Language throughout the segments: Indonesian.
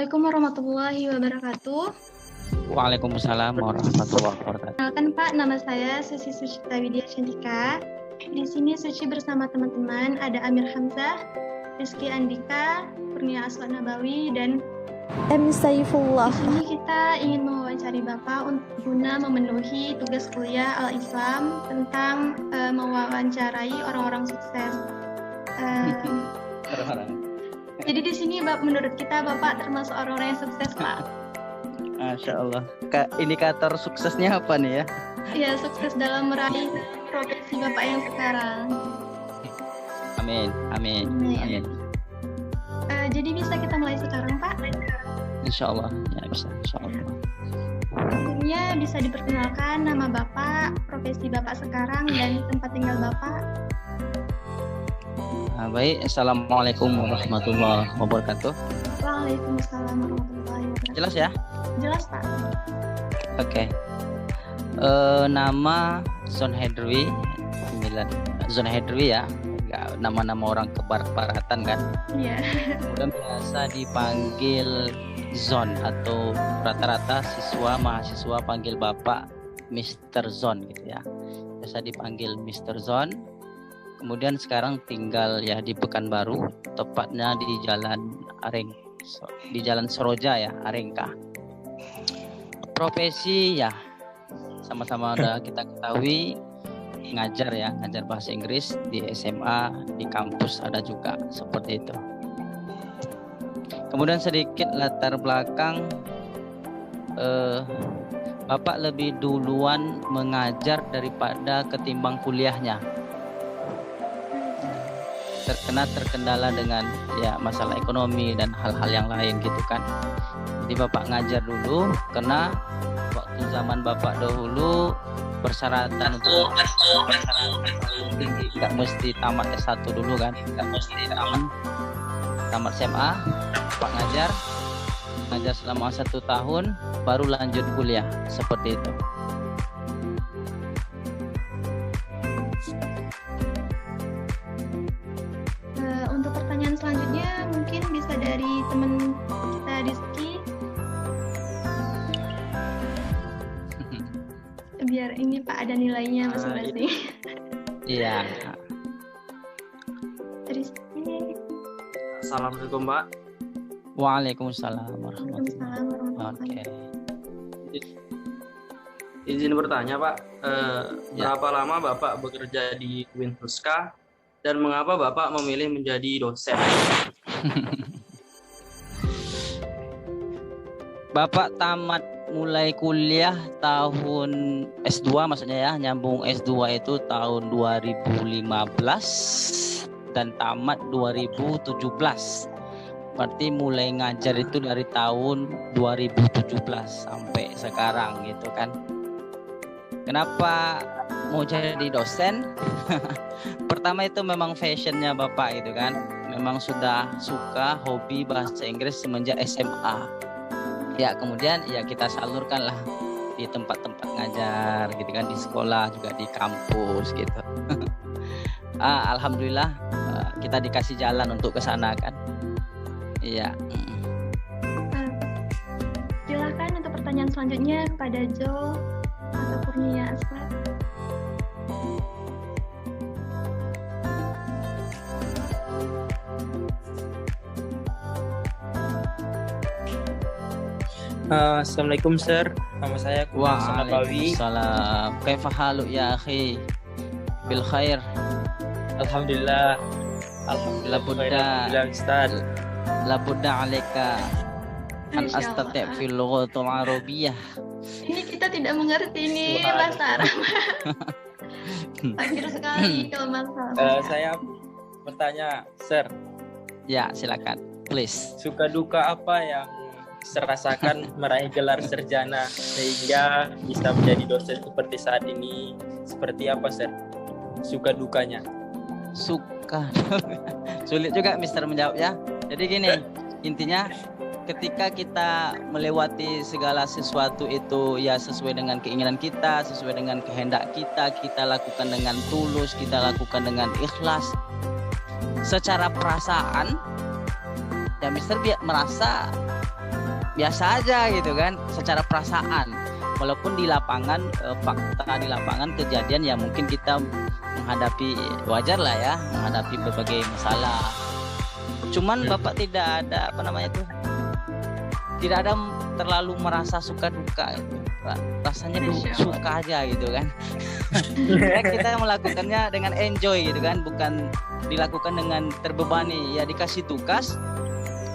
Assalamualaikum warahmatullahi wabarakatuh. Waalaikumsalam warahmatullahi wabarakatuh. Kenalkan Pak, nama saya Suci Sucita Widya Cantika. Di sini Suci bersama teman-teman ada Amir Hamzah, Rizky Andika, Kurnia Aswad Nabawi, dan M. Saifullah. Di sini kita ingin mewawancari Bapak untuk guna memenuhi tugas kuliah Al-Islam tentang mewawancarai orang-orang sukses. Jadi di sini menurut kita Bapak termasuk orang-orang yang sukses, Pak. Masya Allah. Indikator suksesnya apa nih ya? Ya, sukses dalam meraih profesi Bapak yang sekarang. Amin. Jadi bisa kita mulai sekarang, Pak? Insya Allah, ya bisa. Insya Allah. Sebelumnya bisa diperkenalkan nama Bapak, profesi Bapak sekarang, dan tempat tinggal Bapak. Baik, Assalamualaikum warahmatullahi wabarakatuh. Waalaikumsalam warahmatullahi wabarakatuh. Jelas ya? Jelas, Pak. Oke. Nama Zon Hedri, Zon Hedri ya. Nama-nama orang ke barat-baratan kan. Iya. Kemudian biasa dipanggil Zon atau rata-rata mahasiswa panggil Bapak Mr. Zon gitu ya. Biasa dipanggil Mr. Zon. Kemudian sekarang tinggal ya di Pekanbaru, tepatnya di Jalan Soroja ya, Arengka. Profesi ya sama-sama udah kita ketahui, ngajar bahasa Inggris di SMA, di kampus ada juga seperti itu. Kemudian sedikit latar belakang, Bapak lebih duluan mengajar daripada ketimbang kuliahnya. Terkendala dengan ya masalah ekonomi dan hal-hal yang lain gitu kan. Jadi Bapak ngajar dulu karena waktu zaman Bapak dahulu persyaratan untuk tinggi nggak mesti tamat S1 dulu kan, nggak mesti tamat SMA. Bapak ngajar selama 1 tahun baru lanjut kuliah seperti itu. Untuk pertanyaan selanjutnya mungkin bisa dari teman kita Rizky. Biar ini Pak ada nilainya masing-masing. Iya. Rizky. Assalamualaikum, Pak. Waalaikumsalam warahmatullahi Waalaikumsalam. Oke. Izin bertanya, Pak. Berapa lama Bapak bekerja di Winhuska dan mengapa Bapak memilih menjadi dosen? Bapak tamat mulai kuliah tahun S2 maksudnya ya, nyambung S2 itu tahun 2015 dan tamat 2017. Berarti mulai ngajar itu dari tahun 2017 sampai sekarang gitu kan. Kenapa mau jadi dosen? Pertama itu memang fashionnya Bapak gitu kan. Memang sudah suka hobi bahasa Inggris semenjak SMA. Ya kemudian ya kita salurkan lah di tempat-tempat ngajar gitu kan, di sekolah juga di kampus gitu. Alhamdulillah kita dikasih jalan untuk ke sana kan. Iya. Silakan untuk pertanyaan selanjutnya kepada Jo atau Kurnia Aswad. Assalamualaikum, Sir. Nama saya Kurnia Nabawi. Waalaikumsalam. Kaifa haluk ya akhi? Bil khair. Alhamdulillah. Alhamdulillah, Ustaz. Labudda alaika an astati' fil lughatil arabiyyah. Ini kita tidak mengerti ini bahasa Arab. Akhir sekali kalau masalah. Saya bertanya, Sir. Ya, silakan. Please. Suka duka apa yang rasakan meraih gelar sarjana sehingga bisa menjadi dosen seperti saat ini? Seperti apa, Sir? Suka dukanya? Suka. Sulit juga Mister menjawab ya. Jadi gini, intinya ketika kita melewati segala sesuatu itu ya sesuai dengan keinginan kita, sesuai dengan kehendak kita lakukan dengan tulus, kita lakukan dengan ikhlas. Secara perasaan ya Mister merasa biasa aja gitu kan, secara perasaan. Walaupun di lapangan fakta di lapangan kejadian yang mungkin kita menghadapi, wajar lah ya, menghadapi berbagai masalah. Cuman Bapak tidak ada tidak ada terlalu merasa suka duka gitu. Rasanya suka aja gitu kan. Ya, kita melakukannya dengan enjoy gitu kan, bukan dilakukan dengan terbebani. Ya dikasih tugas,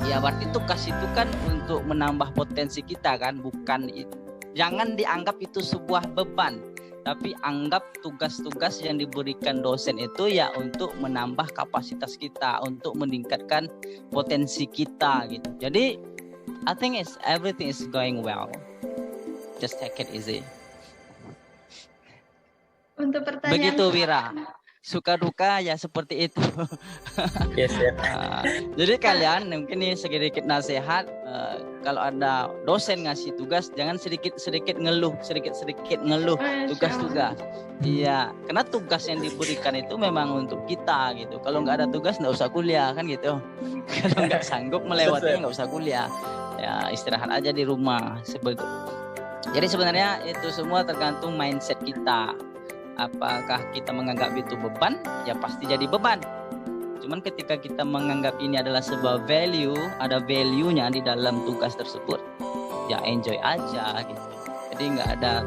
ya berarti tugas itu kan untuk menambah potensi kita kan, bukan itu. Jangan dianggap itu sebuah beban, tapi anggap tugas-tugas yang diberikan dosen itu ya untuk menambah kapasitas kita, untuk meningkatkan potensi kita gitu. Jadi I think everything is going well. Just take it easy. Untuk pertanyaan begitu Wira, suka duka ya seperti itu. Yes, ya. Jadi kalian mungkin ini sedikit nasihat, kalau ada dosen ngasih tugas jangan sedikit ngeluh tugas-tugas. Iya, karena tugas yang diberikan itu memang untuk kita gitu. Kalau nggak ada tugas nggak usah kuliah kan gitu. Kalau nggak sanggup melewatinya nggak usah kuliah. Ya istirahat aja di rumah. Jadi sebenarnya itu semua tergantung mindset kita. Apakah kita menganggap itu beban? Ya pasti jadi beban. Cuman ketika kita menganggap ini adalah sebuah value, ada value-nya di dalam tugas tersebut, ya enjoy aja gitu. Jadi nggak ada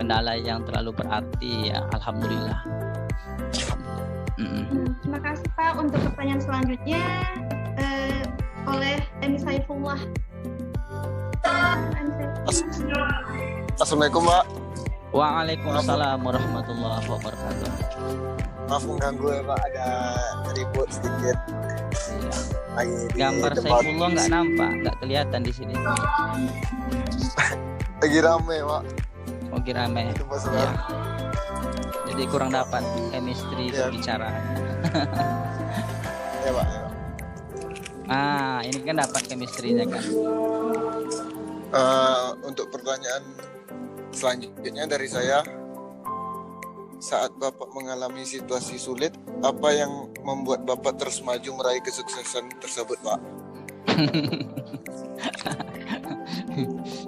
kendala yang terlalu berarti ya, alhamdulillah. Terima kasih Pak. Untuk pertanyaan selanjutnya oleh M. Saifullah. Assalamualaikum Pak. Waalaikumsalam warahmatullahi wabarakatuh. Maaf mengganggu ya Pak, ada ribut sedikit. Gambar Saifullah nggak nampak, nggak kelihatan di sini. Lagi rame Pak. Lagi rame. Ya. Jadi kurang dapat chemistry berbicara. Ya Pak. Ini kan dapat chemistry-nya kan. Untuk pertanyaan selanjutnya dari saya, saat Bapak mengalami situasi sulit, apa yang membuat Bapak terus maju meraih kesuksesan tersebut, Pak?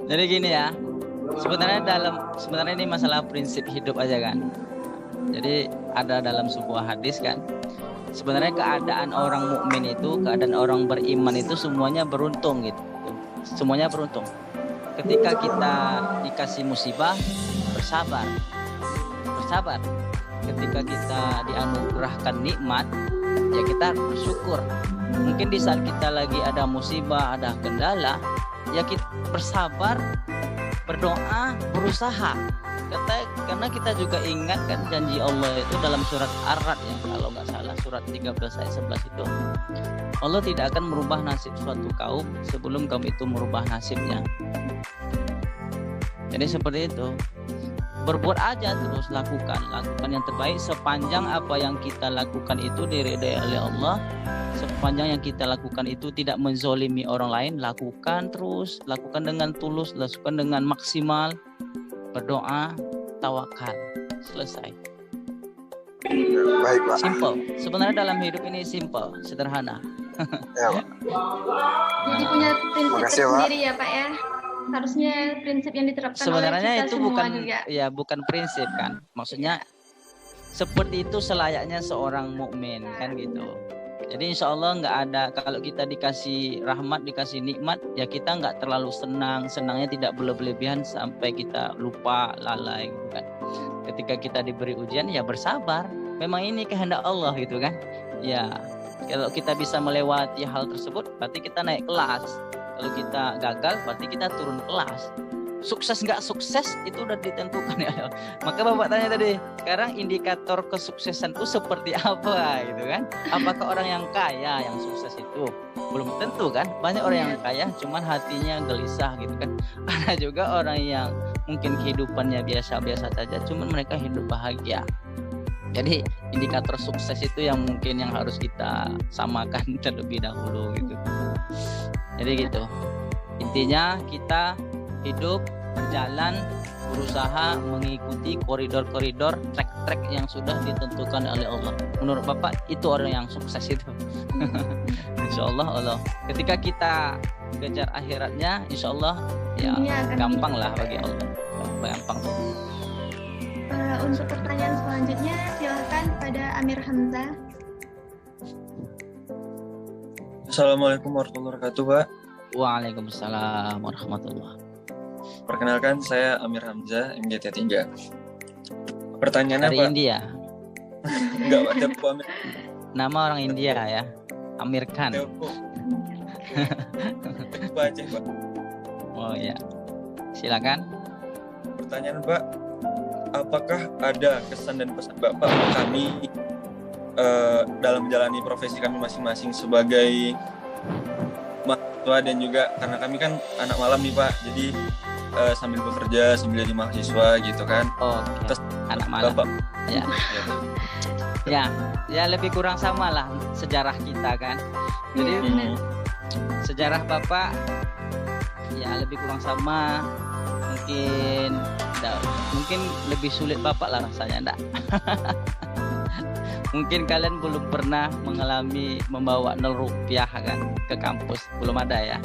Jadi gini ya, sebenarnya ini masalah prinsip hidup aja kan. Jadi ada dalam sebuah hadis kan, sebenarnya keadaan orang mukmin itu, keadaan orang beriman itu semuanya beruntung gitu. Semuanya beruntung. Ketika kita dikasih musibah, bersabar. Ketika kita dianugerahkan nikmat, ya kita bersyukur. Mungkin di saat kita lagi ada musibah, ada kendala, ya kita bersabar, berdoa, berusaha. Karena kita juga ingat kan janji Allah itu dalam surat Ar-Ra'd ya, kalau nggak salah surat 13 ayat 11 itu, Allah tidak akan merubah nasib suatu kaum sebelum kaum itu merubah nasibnya. Jadi seperti itu. Berbuat aja terus, lakukan yang terbaik sepanjang apa yang kita lakukan itu diridai oleh Allah. Sepanjang yang kita lakukan itu tidak menzolimi orang lain, lakukan terus, lakukan dengan tulus, lakukan dengan maksimal. Berdoa, tawakal, selesai. Baik Pak. Simple. Sebenarnya dalam hidup ini simple, sederhana. Ya Pak. Jadi punya prinsip Makasih, tersendiri ya Pak ya. Harusnya prinsip yang diterapkan sebenarnya oleh kita itu semua juga. bukan prinsip kan. Maksudnya seperti itu selayaknya seorang mukmin kan gitu. Jadi insya Allah nggak ada, kalau kita dikasih rahmat, dikasih nikmat, ya kita nggak terlalu senangnya tidak berlebihan sampai kita lupa, lalai gitu kan. Ketika kita diberi ujian ya bersabar, memang ini kehendak Allah gitu kan. Ya kalau kita bisa melewati hal tersebut berarti kita naik kelas. Kalau kita gagal berarti kita turun kelas. Sukses nggak sukses itu udah ditentukan ya. Maka Bapak tanya tadi, sekarang indikator kesuksesan itu seperti apa gitu kan? Apakah orang yang kaya yang sukses itu? Belum tentu kan. Banyak orang yang kaya cuman hatinya gelisah gitu kan. Ada juga orang yang mungkin kehidupannya biasa-biasa saja cuman mereka hidup bahagia. Jadi indikator sukses itu yang mungkin yang harus kita samakan terlebih dahulu gitu. Jadi gitu. Intinya kita hidup berjalan, berusaha mengikuti koridor-koridor, track-track yang sudah ditentukan oleh Allah. Menurut Bapak itu orang yang sukses itu. Insya Allah ketika kita kejar akhiratnya, insya Allah ya gampang lah bagi Allah. Gampang. Untuk pertanyaan selanjutnya silakan pada Amir Hamzah. Assalamualaikum warahmatullahi wabarakatuh, Pak. Waalaikumsalam warahmatullahi. Perkenalkan, saya Amir Hamzah, MGT 3. Pertanyaannya dari Pak? India. Enggak, ada Pak Amir. Nama orang India ya, Amir Khan. Ada Pak Aceh, Pak. Oh ya, silakan. Pertanyaan Pak, apakah ada kesan dan pesan Bapak kami dalam menjalani profesi kami masing-masing sebagai mahasiswa, dan juga karena kami kan anak malam nih Pak, jadi sambil bekerja sambil jadi mahasiswa gitu kan. Oh, okay. Anak malam. Bapak. Ya lebih kurang sama lah sejarah kita kan. Jadi sejarah Bapak ya lebih kurang sama, mungkin lebih sulit Bapak lah rasanya, enggak? Mungkin kalian belum pernah mengalami membawa 0 rupiah kan ke kampus, belum ada ya?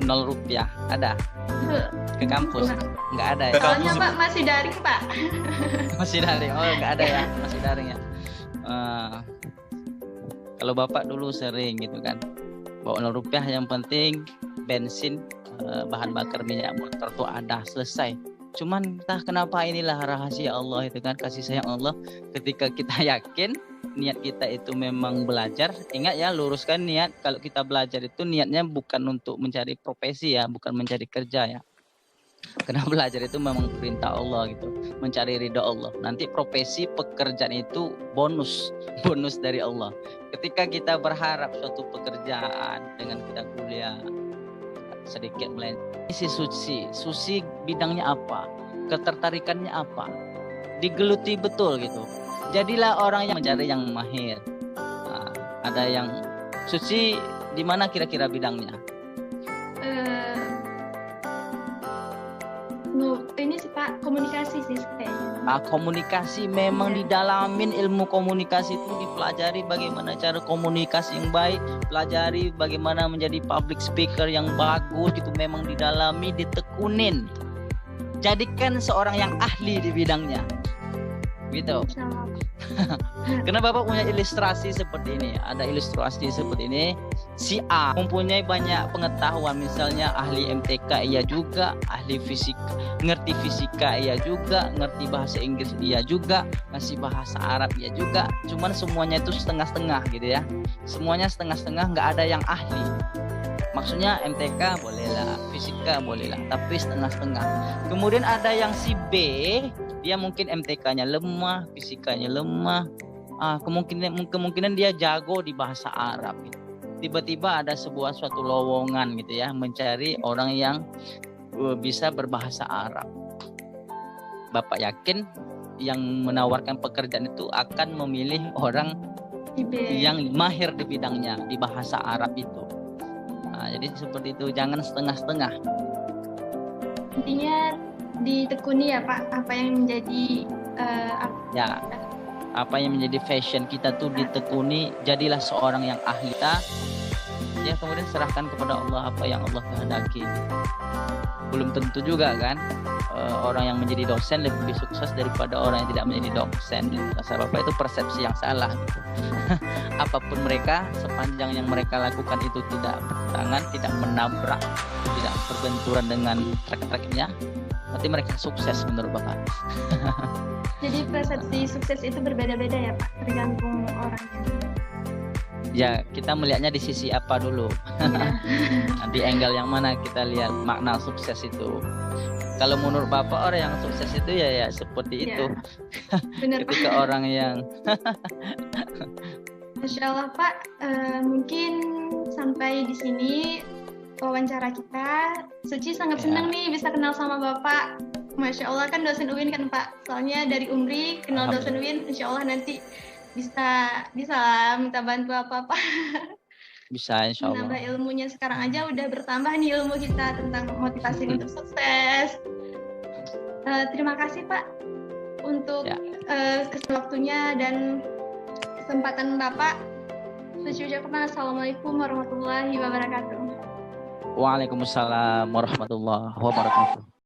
0 rupiah ada ke kampus? Nggak ada ya? Soalnya Pak masih daring Pak. Masih daring, oh nggak ada ya, masih daring ya. Kalau Bapak dulu sering gitu kan, bawa 0 rupiah, yang penting bensin, bahan bakar minyak motor tuh ada, selesai. Cuman entah kenapa inilah rahasia Allah itu kan, kasih sayang Allah. Ketika kita yakin niat kita itu memang belajar, ingat ya, luruskan niat. Kalau kita belajar itu niatnya bukan untuk mencari profesi ya, bukan mencari kerja ya. Karena belajar itu memang perintah Allah gitu, mencari ridha Allah. Nanti profesi pekerjaan itu bonus dari Allah. Ketika kita berharap suatu pekerjaan dengan kita kuliah sedikit mulai si Susi bidangnya apa, ketertarikannya apa, digeluti betul gitu. Jadilah orang yang mencari yang mahir. Ada yang Susi di mana kira-kira bidangnya? Ini sih Pak, komunikasi sih kayaknya. Komunikasi memang didalamin, ilmu komunikasi itu dipelajari bagaimana cara komunikasi yang baik, pelajari bagaimana menjadi public speaker yang bagus gitu, memang didalami, ditekunin. Jadikan seorang yang ahli di bidangnya. Gitu. Karena Bapak punya ilustrasi seperti ini, ada ilustrasi seperti ini. Si A mempunyai banyak pengetahuan, misalnya ahli MTK iya juga, ahli fisika, ngerti fisika iya juga, ngerti bahasa Inggris iya juga, ngasih bahasa Arab iya juga. Cuman semuanya itu setengah-setengah gitu ya. Semuanya setengah-setengah, nggak ada yang ahli. Maksudnya MTK bolehlah, fisika bolehlah, tapi setengah-setengah. Kemudian ada yang si B, dia mungkin MTK-nya lemah, fisikanya lemah, kemungkinan dia jago di bahasa Arab gitu. Tiba-tiba ada suatu lowongan gitu ya, mencari orang yang bisa berbahasa Arab. Bapak yakin yang menawarkan pekerjaan itu akan memilih orang yang mahir di bidangnya, di bahasa Arab itu. Jadi seperti itu, jangan setengah-setengah. Intinya ditekuni ya Pak, apa yang menjadi apa yang menjadi fashion kita tuh ditekuni, jadilah seorang yang ahli. Ya kemudian serahkan kepada Allah apa yang Allah kehendaki. Belum tentu juga kan orang yang menjadi dosen lebih sukses daripada orang yang tidak menjadi dosen. Kata Bapak itu persepsi yang salah gitu. Apapun mereka, sepanjang yang mereka lakukan itu tidak bertentangan, tidak menabrak, tidak berbenturan dengan track-tracknya, berarti mereka sukses menurut Bapak. Jadi persepsi sukses itu berbeda-beda ya Pak, tergantung orangnya. Ya, kita melihatnya di sisi apa dulu. Di angle yang mana kita lihat makna sukses itu. Kalau menurut Bapak orang yang sukses itu ya seperti itu. Benar, ketika Pak. Orang yang Masya Allah Pak, mungkin sampai di sini wawancara kita. Suci sangat senang nih bisa kenal sama Bapak. Masya Allah kan dosen UIN kan Pak. Soalnya dari Umri kenal dosen UIN, Insya Allah nanti bisa lah minta bantu apa-apa. Bisa insya menambah Allah. ilmunya. Sekarang aja udah bertambah nih ilmu kita tentang motivasi untuk sukses. Terima kasih Pak untuk Ya. waktunya dan kesempatan Bapak. Assalamualaikum warahmatullahi wabarakatuh. Waalaikumsalam warahmatullahi wabarakatuh.